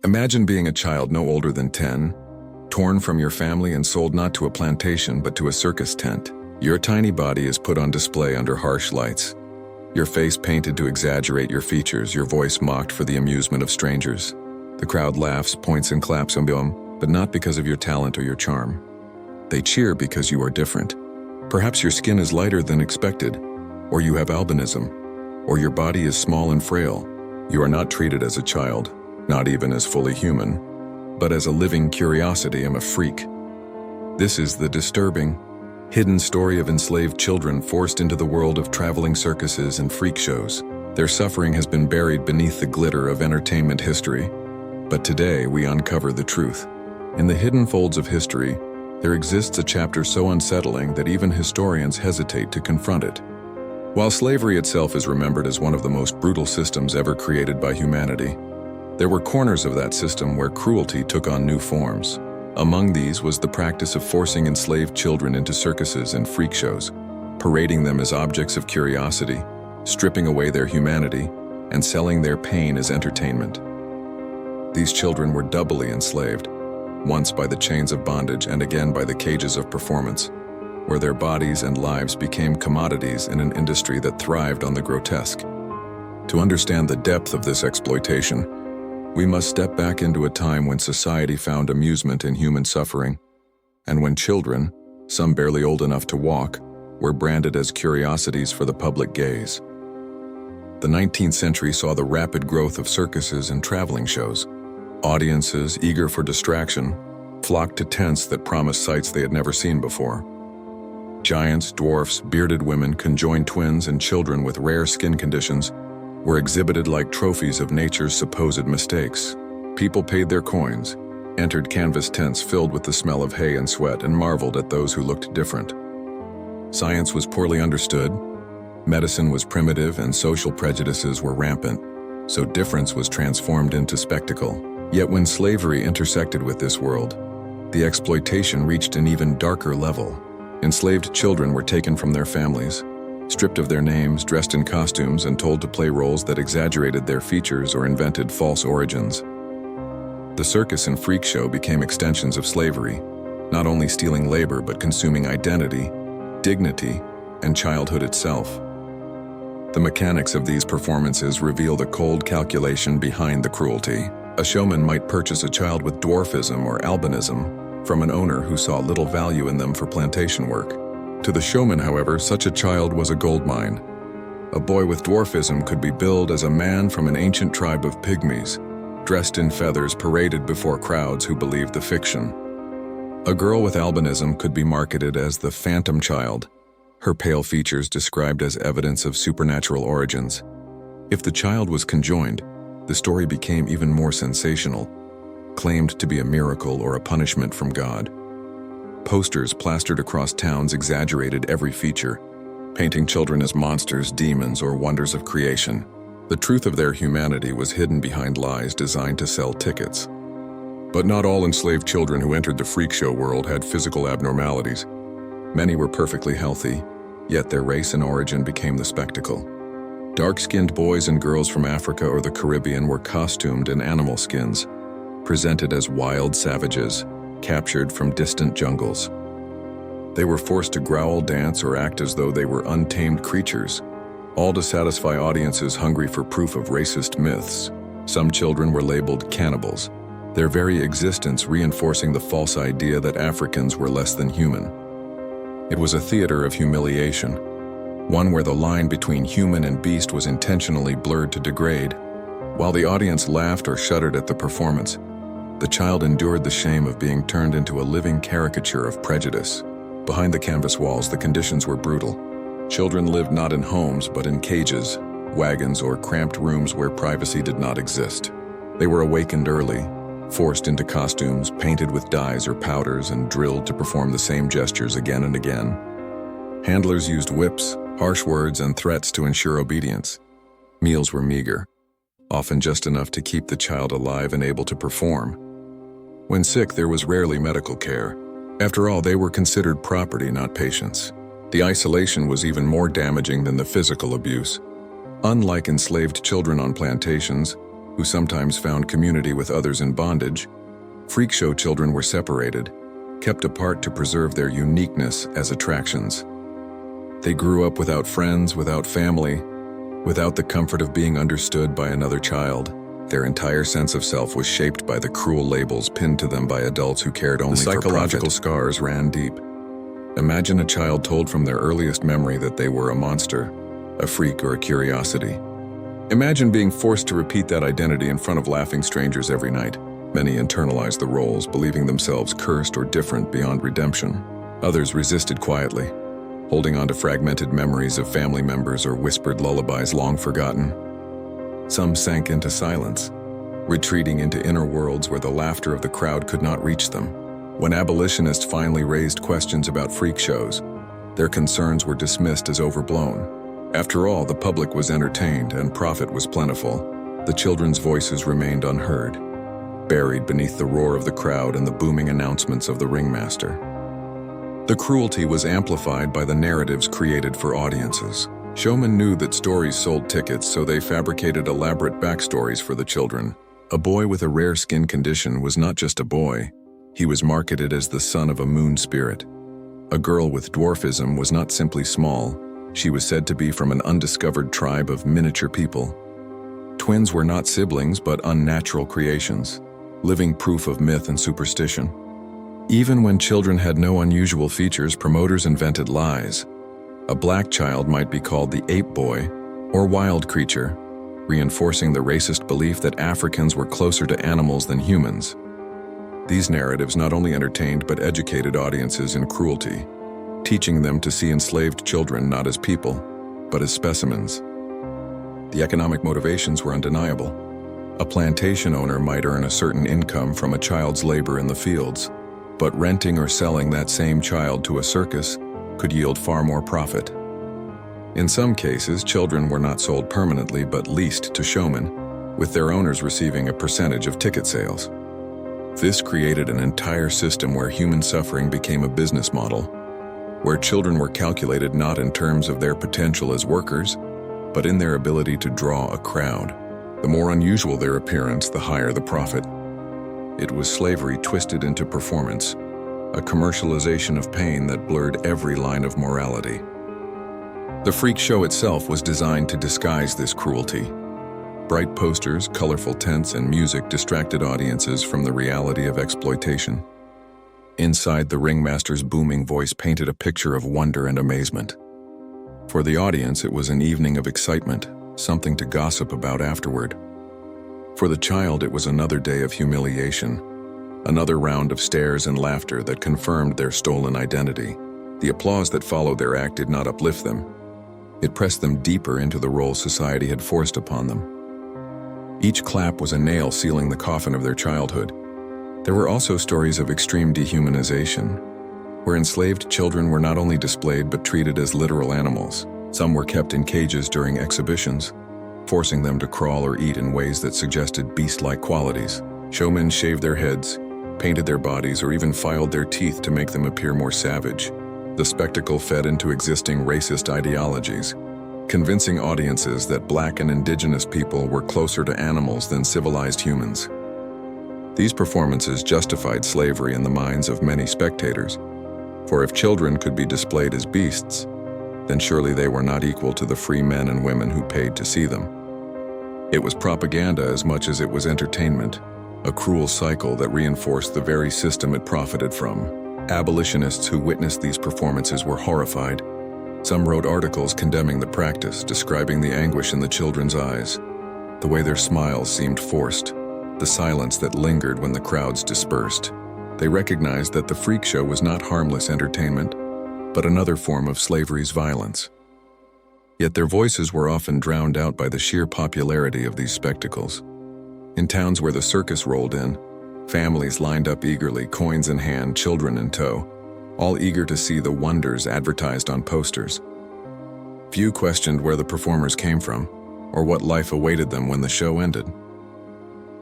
Imagine being a child no older than 10, torn from your family and sold not to a plantation but to a circus tent. Your tiny body is put on display under harsh lights. Your face painted to exaggerate your features, your voice mocked for the amusement of strangers. The crowd laughs, points and claps, but not because of your talent or your charm. They cheer because you are different. Perhaps your skin is lighter than expected, or you have albinism, or your body is small and frail. You are not treated as a child, not even as fully human, but as a living curiosity and a freak. This is the disturbing, hidden story of enslaved children forced into the world of traveling circuses and freak shows. Their suffering has been buried beneath the glitter of entertainment history, but today we uncover the truth. In the hidden folds of history, there exists a chapter so unsettling that even historians hesitate to confront it. While slavery itself is remembered as one of the most brutal systems ever created by humanity, there were corners of that system where cruelty took on new forms. Among these was the practice of forcing enslaved children into circuses and freak shows, parading them as objects of curiosity, stripping away their humanity, and selling their pain as entertainment. These children were doubly enslaved, once by the chains of bondage and again by the cages of performance, where their bodies and lives became commodities in an industry that thrived on the grotesque. To understand the depth of this exploitation, we must step back into a time when society found amusement in human suffering, and when children, some barely old enough to walk, were branded as curiosities for the public gaze. The 19th century saw the rapid growth of circuses and traveling shows. Audiences, eager for distraction, flocked to tents that promised sights they had never seen before. Giants, dwarfs, bearded women, conjoined twins, and children with rare skin conditions were exhibited like trophies of nature's supposed mistakes. People paid their coins, entered canvas tents filled with the smell of hay and sweat, and marveled at those who looked different. Science was poorly understood, medicine was primitive, and social prejudices were rampant, so difference was transformed into spectacle. Yet when slavery intersected with this world, the exploitation reached an even darker level. Enslaved children were taken from their families, stripped of their names, dressed in costumes, and told to play roles that exaggerated their features or invented false origins. The circus and freak show became extensions of slavery, not only stealing labor but consuming identity, dignity, and childhood itself. The mechanics of these performances reveal the cold calculation behind the cruelty. A showman might purchase a child with dwarfism or albinism from an owner who saw little value in them for plantation work. To the showman, however, such a child was a goldmine. A boy with dwarfism could be billed as a man from an ancient tribe of pygmies, dressed in feathers, paraded before crowds who believed the fiction. A girl with albinism could be marketed as the phantom child, her pale features described as evidence of supernatural origins. If the child was conjoined, the story became even more sensational, claimed to be a miracle or a punishment from God. Posters plastered across towns exaggerated every feature, painting children as monsters, demons, or wonders of creation. The truth of their humanity was hidden behind lies designed to sell tickets. But not all enslaved children who entered the freak show world had physical abnormalities. Many were perfectly healthy, yet their race and origin became the spectacle. Dark-skinned boys and girls from Africa or the Caribbean were costumed in animal skins, presented as wild savages, captured from distant jungles. They were forced to growl, dance, or act as though they were untamed creatures, all to satisfy audiences hungry for proof of racist myths. Some children were labeled cannibals, their very existence reinforcing the false idea that Africans were less than human. It was a theater of humiliation, one where the line between human and beast was intentionally blurred to degrade. While the audience laughed or shuddered at the performance, the child endured the shame of being turned into a living caricature of prejudice. Behind the canvas walls, the conditions were brutal. Children lived not in homes, but in cages, wagons, or cramped rooms where privacy did not exist. They were awakened early, forced into costumes, painted with dyes or powders, and drilled to perform the same gestures again and again. Handlers used whips, harsh words, and threats to ensure obedience. Meals were meager, often just enough to keep the child alive and able to perform. When sick, there was rarely medical care. After all, they were considered property, not patients. The isolation was even more damaging than the physical abuse. Unlike enslaved children on plantations, who sometimes found community with others in bondage, freak show children were separated, kept apart to preserve their uniqueness as attractions. They grew up without friends, without family, without the comfort of being understood by another child. Their entire sense of self was shaped by the cruel labels pinned to them by adults who cared only for profit. The psychological scars ran deep. Imagine a child told from their earliest memory that they were a monster, a freak, or a curiosity. Imagine being forced to repeat that identity in front of laughing strangers every night. Many internalized the roles, believing themselves cursed or different beyond redemption. Others resisted quietly, holding on to fragmented memories of family members or whispered lullabies long forgotten. Some sank into silence, retreating into inner worlds where the laughter of the crowd could not reach them. When abolitionists finally raised questions about freak shows, their concerns were dismissed as overblown. After all, the public was entertained and profit was plentiful. The children's voices remained unheard, buried beneath the roar of the crowd and the booming announcements of the ringmaster. The cruelty was amplified by the narratives created for audiences. Showmen knew that stories sold tickets, so they fabricated elaborate backstories for the children. A boy with a rare skin condition was not just a boy. He was marketed as the son of a moon spirit. A girl with dwarfism was not simply small. She was said to be from an undiscovered tribe of miniature people. Twins were not siblings, but unnatural creations, living proof of myth and superstition. Even when children had no unusual features, promoters invented lies. A black child might be called the ape boy or wild creature, reinforcing the racist belief that Africans were closer to animals than humans. These narratives not only entertained but educated audiences in cruelty, teaching them to see enslaved children not as people, but as specimens. The economic motivations were undeniable. A plantation owner might earn a certain income from a child's labor in the fields, but renting or selling that same child to a circus could yield far more profit. In some cases, children were not sold permanently but leased to showmen, with their owners receiving a percentage of ticket sales. This created an entire system where human suffering became a business model, where children were calculated not in terms of their potential as workers, but in their ability to draw a crowd. The more unusual their appearance, the higher the profit. It was slavery twisted into performance, a commercialization of pain that blurred every line of morality. The freak show itself was designed to disguise this cruelty. Bright posters, colorful tents, and music distracted audiences from the reality of exploitation. Inside, the ringmaster's booming voice painted a picture of wonder and amazement. For the audience, it was an evening of excitement, something to gossip about afterward. For the child, it was another day of humiliation, another round of stares and laughter that confirmed their stolen identity. The applause that followed their act did not uplift them. It pressed them deeper into the role society had forced upon them. Each clap was a nail sealing the coffin of their childhood. There were also stories of extreme dehumanization, where enslaved children were not only displayed but treated as literal animals. Some were kept in cages during exhibitions, forcing them to crawl or eat in ways that suggested beast-like qualities. Showmen shaved their heads, painted their bodies, or even filed their teeth to make them appear more savage. The spectacle fed into existing racist ideologies, convincing audiences that Black and Indigenous people were closer to animals than civilized humans. These performances justified slavery in the minds of many spectators, for if children could be displayed as beasts, then surely they were not equal to the free men and women who paid to see them. It was propaganda as much as it was entertainment, a cruel cycle that reinforced the very system it profited from. Abolitionists who witnessed these performances were horrified. Some wrote articles condemning the practice, describing the anguish in the children's eyes, the way their smiles seemed forced, the silence that lingered when the crowds dispersed. They recognized that the freak show was not harmless entertainment, but another form of slavery's violence. Yet their voices were often drowned out by the sheer popularity of these spectacles. In towns where the circus rolled in, families lined up eagerly, coins in hand, children in tow, all eager to see the wonders advertised on posters. Few questioned where the performers came from, or what life awaited them when the show ended.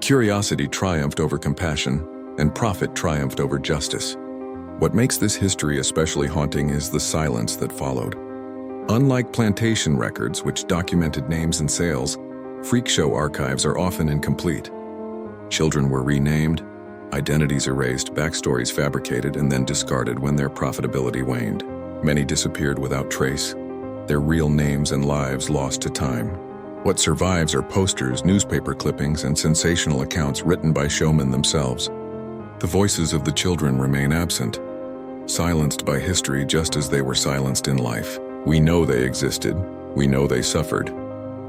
Curiosity triumphed over compassion, and profit triumphed over justice. What makes this history especially haunting is the silence that followed. Unlike plantation records, which documented names and sales, Freak show archives are often incomplete. Children were renamed, identities erased, backstories fabricated, and then discarded when their profitability waned. Many disappeared without trace, their real names and lives lost to time. What survives are posters, newspaper clippings, and sensational accounts written by showmen themselves. The voices of the children remain absent, silenced by history just as they were silenced in life. We know they existed, we know they suffered,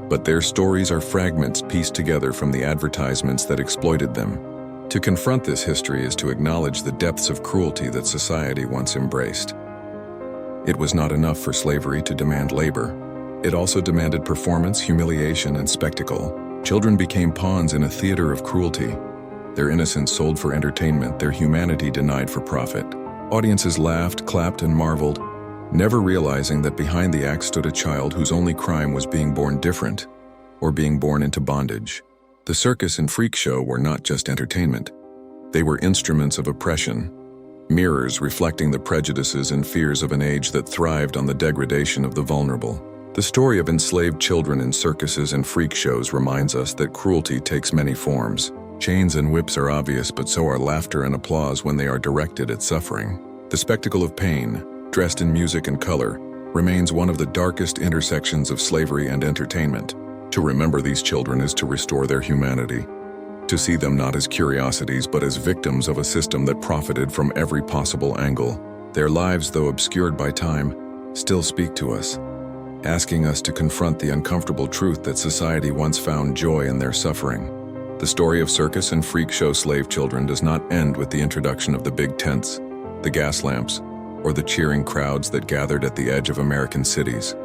but their stories are fragments pieced together from the advertisements that exploited them. To confront this history is to acknowledge the depths of cruelty that society once embraced. It was not enough for slavery to demand labor. It also demanded performance, humiliation, and spectacle. Children became pawns in a theater of cruelty. Their innocence sold for entertainment, their humanity denied for profit. Audiences laughed, clapped, and marveled, never realizing that behind the act stood a child whose only crime was being born different, or being born into bondage. The circus and freak show were not just entertainment. They were instruments of oppression, mirrors reflecting the prejudices and fears of an age that thrived on the degradation of the vulnerable. The story of enslaved children in circuses and freak shows reminds us that cruelty takes many forms. Chains and whips are obvious, but so are laughter and applause when they are directed at suffering. The spectacle of pain, dressed in music and color, remains one of the darkest intersections of slavery and entertainment. To remember these children is to restore their humanity, to see them not as curiosities but as victims of a system that profited from every possible angle. Their lives, though obscured by time, still speak to us, asking us to confront the uncomfortable truth that society once found joy in their suffering. The story of circus and freak show slave children does not end with the introduction of the big tents, the gas lamps, or the cheering crowds that gathered at the edge of American cities.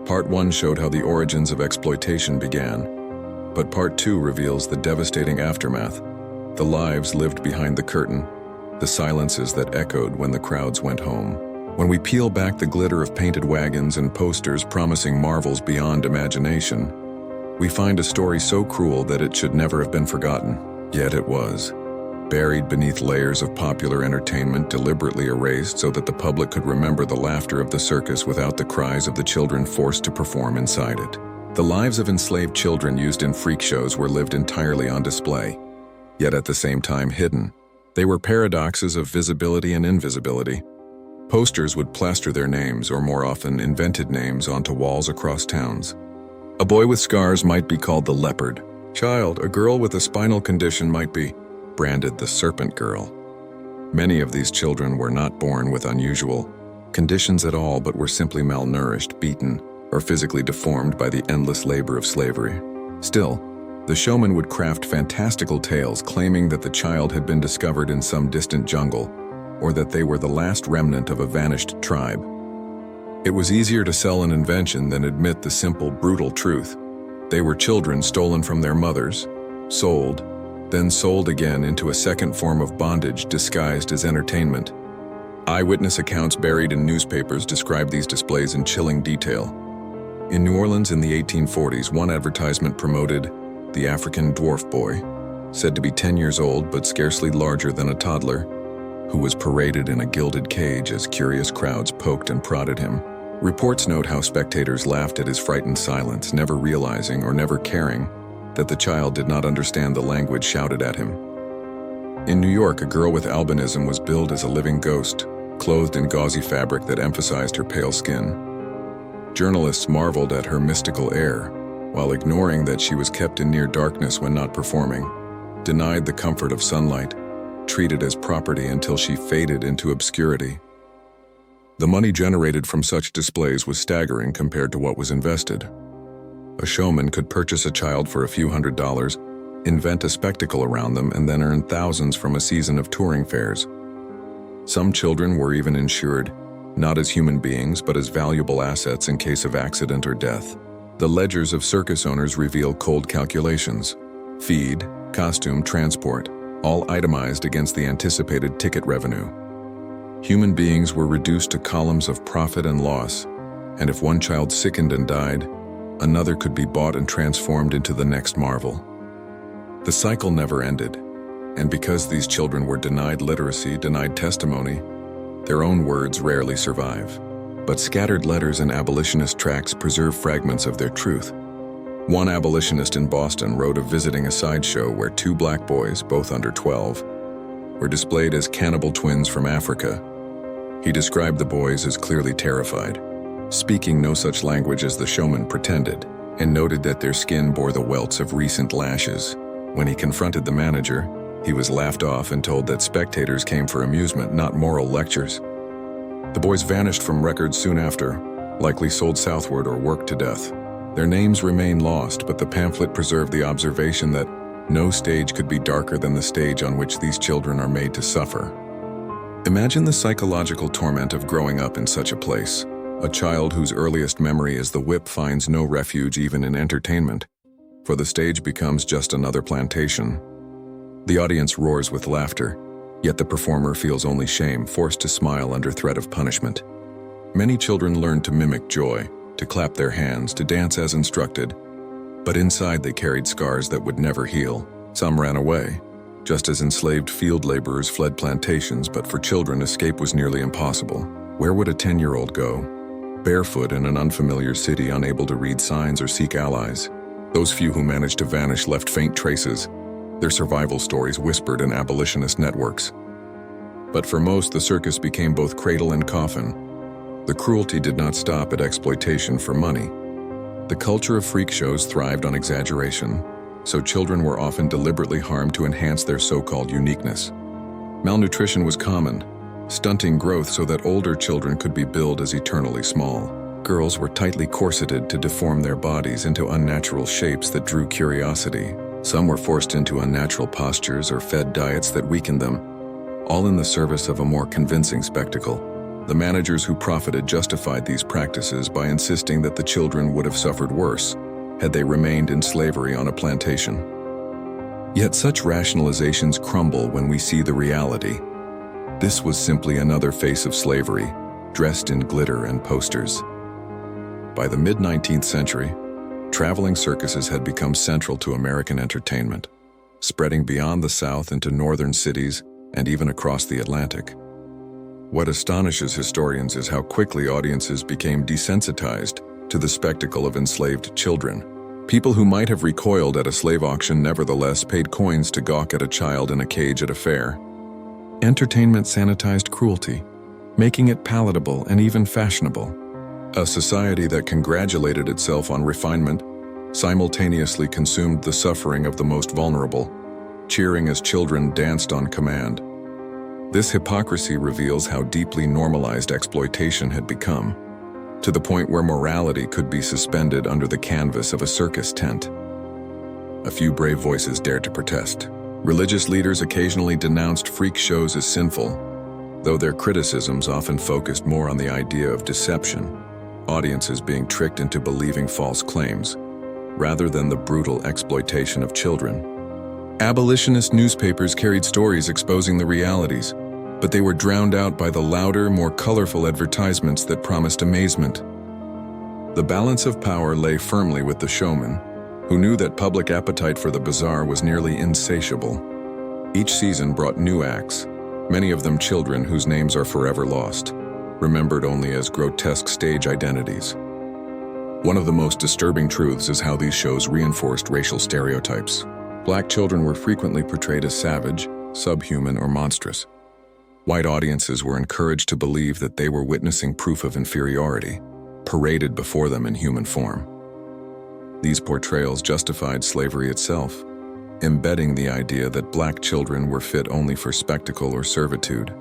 Part 1 showed how the origins of exploitation began, but Part 2 reveals the devastating aftermath, the lives lived behind the curtain, the silences that echoed when the crowds went home. When we peel back the glitter of painted wagons and posters promising marvels beyond imagination, we find a story so cruel that it should never have been forgotten. Yet it was. Buried beneath layers of popular entertainment deliberately erased so that the public could remember the laughter of the circus without the cries of the children forced to perform inside it. The lives of enslaved children used in freak shows were lived entirely on display, yet at the same time hidden. They were paradoxes of visibility and invisibility. Posters would plaster their names, or more often invented names, onto walls across towns. A boy with scars might be called the leopard. A girl with a spinal condition might be branded the serpent girl. Many of these children were not born with unusual conditions at all, but were simply malnourished, beaten, or physically deformed by the endless labor of slavery. Still, the showman would craft fantastical tales claiming that the child had been discovered in some distant jungle, or that they were the last remnant of a vanished tribe. It was easier to sell an invention than admit the simple, brutal truth. They were children stolen from their mothers, sold, then sold again into a second form of bondage disguised as entertainment. Eyewitness accounts buried in newspapers describe these displays in chilling detail. In New Orleans in the 1840s, one advertisement promoted the African dwarf boy, said to be 10 years old but scarcely larger than a toddler, who was paraded in a gilded cage as curious crowds poked and prodded him. Reports note how spectators laughed at his frightened silence, never realizing or never caring that the child did not understand the language shouted at him. In New York, a girl with albinism was billed as a living ghost, clothed in gauzy fabric that emphasized her pale skin. Journalists marveled at her mystical air, while ignoring that she was kept in near darkness when not performing, denied the comfort of sunlight, treated as property until she faded into obscurity. The money generated from such displays was staggering compared to what was invested. A showman could purchase a child for a few $100s, invent a spectacle around them, and then earn thousands from a season of touring fairs. Some children were even insured, not as human beings, but as valuable assets in case of accident or death. The ledgers of circus owners reveal cold calculations: feed, costume, transport, all itemized against the anticipated ticket revenue. Human beings were reduced to columns of profit and loss, and if one child sickened and died, another could be bought and transformed into the next marvel. The cycle never ended, and because these children were denied literacy, denied testimony, their own words rarely survive. But scattered letters and abolitionist tracts preserve fragments of their truth. One abolitionist in Boston wrote of visiting a sideshow where two black boys, both under 12, were displayed as cannibal twins from Africa. He described the boys as clearly terrified, speaking no such language as the showman pretended, and noted that their skin bore the welts of recent lashes. When he confronted the manager, he was laughed off and told that spectators came for amusement, not moral lectures. The boys vanished from records soon after, likely sold southward or worked to death. Their names remain lost, but the pamphlet preserved the observation that no stage could be darker than the stage on which these children are made to suffer. Imagine the psychological torment of growing up in such a place. A child whose earliest memory is the whip finds no refuge even in entertainment, for the stage becomes just another plantation. The audience roars with laughter, yet the performer feels only shame, forced to smile under threat of punishment. Many children learn to mimic joy, to clap their hands, to dance as instructed, but inside they carried scars that would never heal. Some ran away, just as enslaved field laborers fled plantations, but for children escape was nearly impossible. Where would a 10-year-old go? Barefoot in an unfamiliar city, unable to read signs or seek allies. Those few who managed to vanish left faint traces, their survival stories whispered in abolitionist networks. But for most, the circus became both cradle and coffin. The cruelty did not stop at exploitation for money. The culture of freak shows thrived on exaggeration, so children were often deliberately harmed to enhance their so-called uniqueness. Malnutrition was common, stunting growth so that older children could be billed as eternally small. Girls were tightly corseted to deform their bodies into unnatural shapes that drew curiosity. Some were forced into unnatural postures or fed diets that weakened them, all in the service of a more convincing spectacle. The managers who profited justified these practices by insisting that the children would have suffered worse had they remained in slavery on a plantation. Yet such rationalizations crumble when we see the reality. This was simply another face of slavery, dressed in glitter and posters. By the mid-19th century, traveling circuses had become central to American entertainment, spreading beyond the South into northern cities and even across the Atlantic. What astonishes historians is how quickly audiences became desensitized to the spectacle of enslaved children. People who might have recoiled at a slave auction nevertheless paid coins to gawk at a child in a cage at a fair. Entertainment sanitized cruelty, making it palatable and even fashionable. A society that congratulated itself on refinement simultaneously consumed the suffering of the most vulnerable, cheering as children danced on command. This hypocrisy reveals how deeply normalized exploitation had become, to the point where morality could be suspended under the canvas of a circus tent. A few brave voices dared to protest. Religious leaders occasionally denounced freak shows as sinful, though their criticisms often focused more on the idea of deception, audiences being tricked into believing false claims, rather than the brutal exploitation of children. Abolitionist newspapers carried stories exposing the realities, but they were drowned out by the louder, more colorful advertisements that promised amazement. The balance of power lay firmly with the showman, who knew that public appetite for the bizarre was nearly insatiable. Each season brought new acts, many of them children whose names are forever lost, remembered only as grotesque stage identities. One of the most disturbing truths is how these shows reinforced racial stereotypes. Black children were frequently portrayed as savage, subhuman, or monstrous. White audiences were encouraged to believe that they were witnessing proof of inferiority, paraded before them in human form. These portrayals justified slavery itself, embedding the idea that black children were fit only for spectacle or servitude.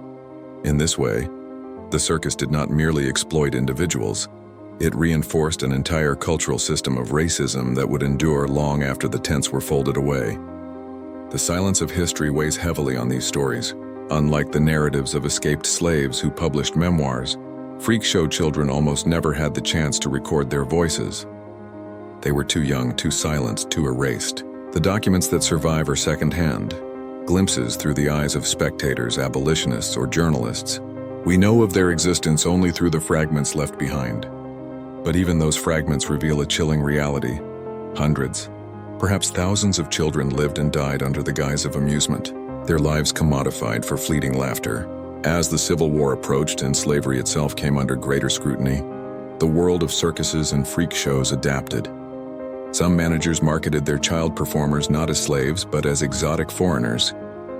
In this way, the circus did not merely exploit individuals, it reinforced an entire cultural system of racism that would endure long after the tents were folded away. The silence of history weighs heavily on these stories. Unlike the narratives of escaped slaves who published memoirs, freak show children almost never had the chance to record their voices. They were too young, too silenced, too erased. The documents that survive are secondhand, glimpses through the eyes of spectators, abolitionists, or journalists. We know of their existence only through the fragments left behind. But even those fragments reveal a chilling reality. Hundreds, perhaps thousands of children lived and died under the guise of amusement, their lives commodified for fleeting laughter. As the Civil War approached and slavery itself came under greater scrutiny, the world of circuses and freak shows adapted. Some managers marketed their child performers not as slaves but as exotic foreigners,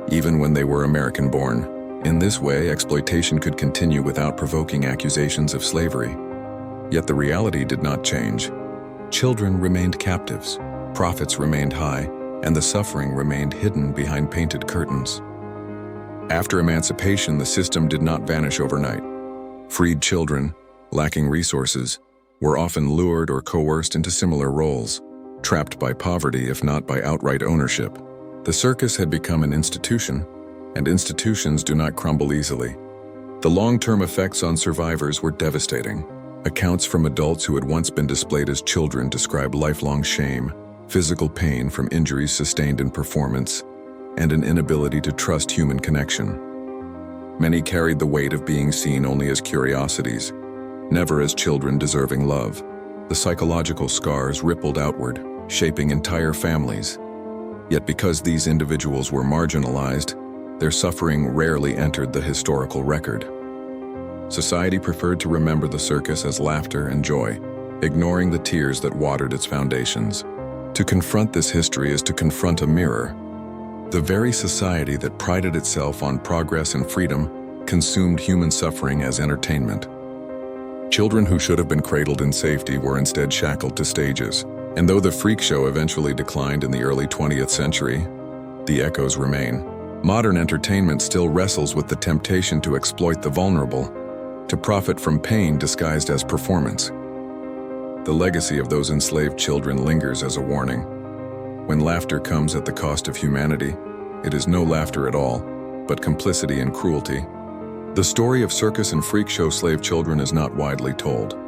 even when they were American-born. In this way, exploitation could continue without provoking accusations of slavery. Yet the reality did not change. Children remained captives, profits remained high, and the suffering remained hidden behind painted curtains. After emancipation, the system did not vanish overnight. Freed children, lacking resources, were often lured or coerced into similar roles, trapped by poverty if not by outright ownership. The circus had become an institution, and institutions do not crumble easily. The long-term effects on survivors were devastating. Accounts from adults who had once been displayed as children describe lifelong shame, physical pain from injuries sustained in performance, and an inability to trust human connection. Many carried the weight of being seen only as curiosities, never as children deserving love. The psychological scars rippled outward, shaping entire families. Yet because these individuals were marginalized, their suffering rarely entered the historical record. Society preferred to remember the circus as laughter and joy, ignoring the tears that watered its foundations. To confront this history is to confront a mirror. The very society that prided itself on progress and freedom consumed human suffering as entertainment. Children who should have been cradled in safety were instead shackled to stages. And though the freak show eventually declined in the early 20th century, the echoes remain. Modern entertainment still wrestles with the temptation to exploit the vulnerable, to profit from pain disguised as performance. The legacy of those enslaved children lingers as a warning. When laughter comes at the cost of humanity, it is no laughter at all, but complicity and cruelty. The story of circus and freak show slave children is not widely told.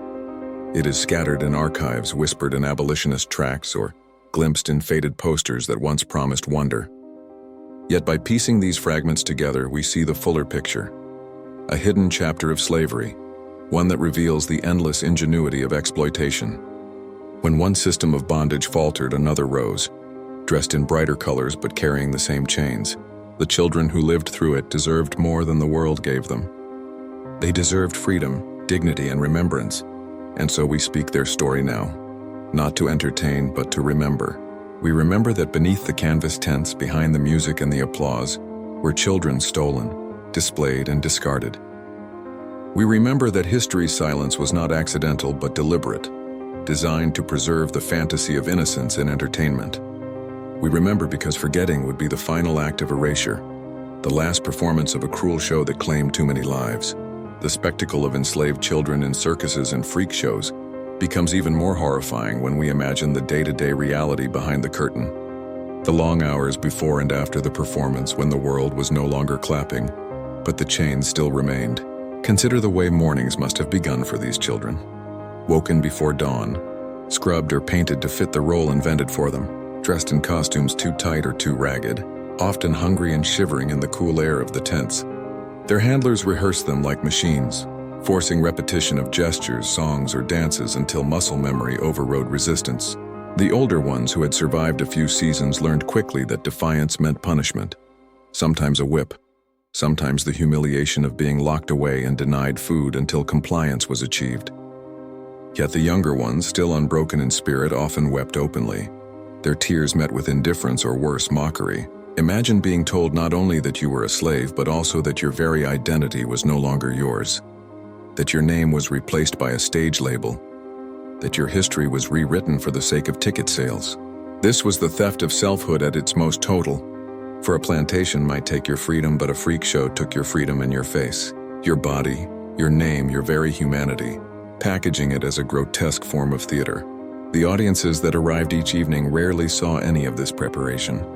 It is scattered in archives, whispered in abolitionist tracts, or glimpsed in faded posters that once promised wonder. Yet by piecing these fragments together, we see the fuller picture. A hidden chapter of slavery, one that reveals the endless ingenuity of exploitation. When one system of bondage faltered, another rose, dressed in brighter colors but carrying the same chains. The children who lived through it deserved more than the world gave them. They deserved freedom, dignity, and remembrance, and so we speak their story now, not to entertain but to remember. We remember that beneath the canvas tents, behind the music and the applause, were children stolen, displayed, and discarded. We remember that history's silence was not accidental but deliberate, designed to preserve the fantasy of innocence in entertainment. We remember because forgetting would be the final act of erasure, the last performance of a cruel show that claimed too many lives. The spectacle of enslaved children in circuses and freak shows becomes even more horrifying when we imagine the day-to-day reality behind the curtain. The long hours before and after the performance, when the world was no longer clapping, but the chains still remained. Consider the way mornings must have begun for these children. Woken before dawn, scrubbed or painted to fit the role invented for them, dressed in costumes too tight or too ragged, often hungry and shivering in the cool air of the tents. Their handlers rehearsed them like machines, forcing repetition of gestures, songs, or dances until muscle memory overrode resistance. The older ones who had survived a few seasons learned quickly that defiance meant punishment, sometimes a whip, sometimes the humiliation of being locked away and denied food until compliance was achieved. Yet the younger ones, still unbroken in spirit, often wept openly. Their tears met with indifference or worse, mockery. Imagine being told not only that you were a slave, but also that your very identity was no longer yours, that your name was replaced by a stage label, that your history was rewritten for the sake of ticket sales. This was the theft of selfhood at its most total. For a plantation might take your freedom, but a freak show took your freedom in your face, your body, your name, your very humanity, packaging it as a grotesque form of theater. The audiences that arrived each evening rarely saw any of this preparation.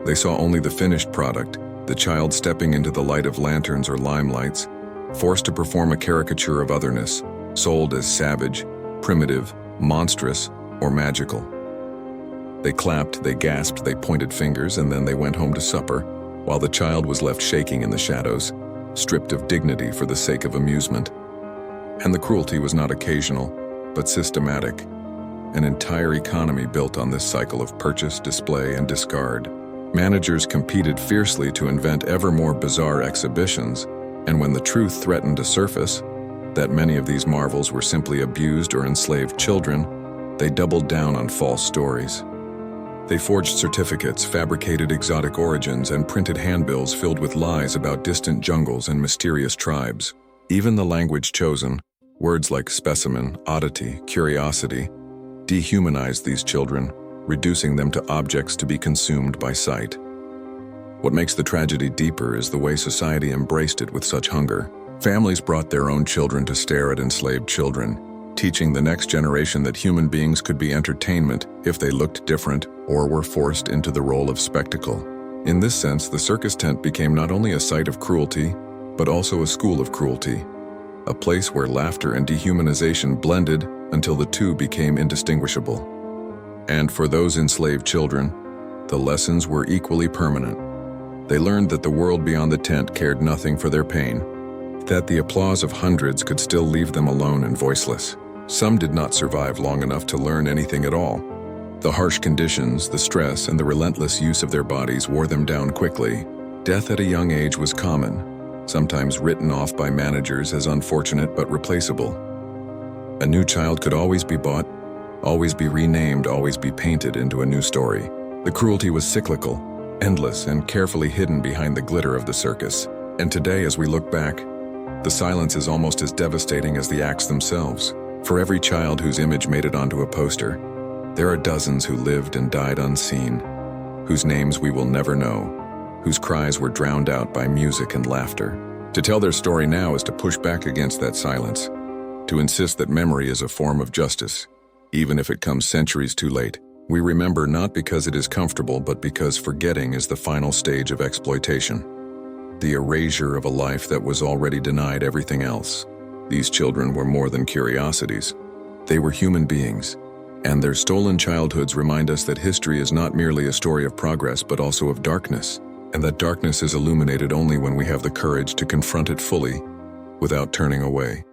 They saw only the finished product, the child stepping into the light of lanterns or limelights, forced to perform a caricature of otherness, sold as savage, primitive, monstrous, or magical. They clapped, they gasped, they pointed fingers, and then they went home to supper, while the child was left shaking in the shadows, stripped of dignity for the sake of amusement. And the cruelty was not occasional, but systematic. An entire economy built on this cycle of purchase, display, and discard. Managers competed fiercely to invent ever more bizarre exhibitions, and when the truth threatened to surface, that many of these marvels were simply abused or enslaved children, They doubled down on false stories. They forged certificates, fabricated exotic origins, and printed handbills filled with lies about distant jungles and mysterious tribes. Even the language chosen, words like specimen, oddity, curiosity, dehumanized these children, reducing them to objects to be consumed by sight. What makes the tragedy deeper is the way society embraced it with such hunger. Families brought their own children to stare at enslaved children, teaching the next generation that human beings could be entertainment if they looked different or were forced into the role of spectacle. In this sense, the circus tent became not only a site of cruelty, but also a school of cruelty, a place where laughter and dehumanization blended until the two became indistinguishable. And for those enslaved children, the lessons were equally permanent. They learned that the world beyond the tent cared nothing for their pain, that the applause of hundreds could still leave them alone and voiceless. Some did not survive long enough to learn anything at all. The harsh conditions, the stress, and the relentless use of their bodies wore them down quickly. Death at a young age was common, sometimes written off by managers as unfortunate but replaceable. A new child could always be bought, always be renamed, always be painted into a new story. The cruelty was cyclical, endless, and carefully hidden behind the glitter of the circus. And today, as we look back, the silence is almost as devastating as the acts themselves. For every child whose image made it onto a poster, there are dozens who lived and died unseen, whose names we will never know, whose cries were drowned out by music and laughter. To tell their story now is to push back against that silence, to insist that memory is a form of justice, even if it comes centuries too late. We remember not because it is comfortable, but because forgetting is the final stage of exploitation, the erasure of a life that was already denied everything else. These children were more than curiosities. They were human beings, and their stolen childhoods remind us that history is not merely a story of progress, but also of darkness, and that darkness is illuminated only when we have the courage to confront it fully without turning away.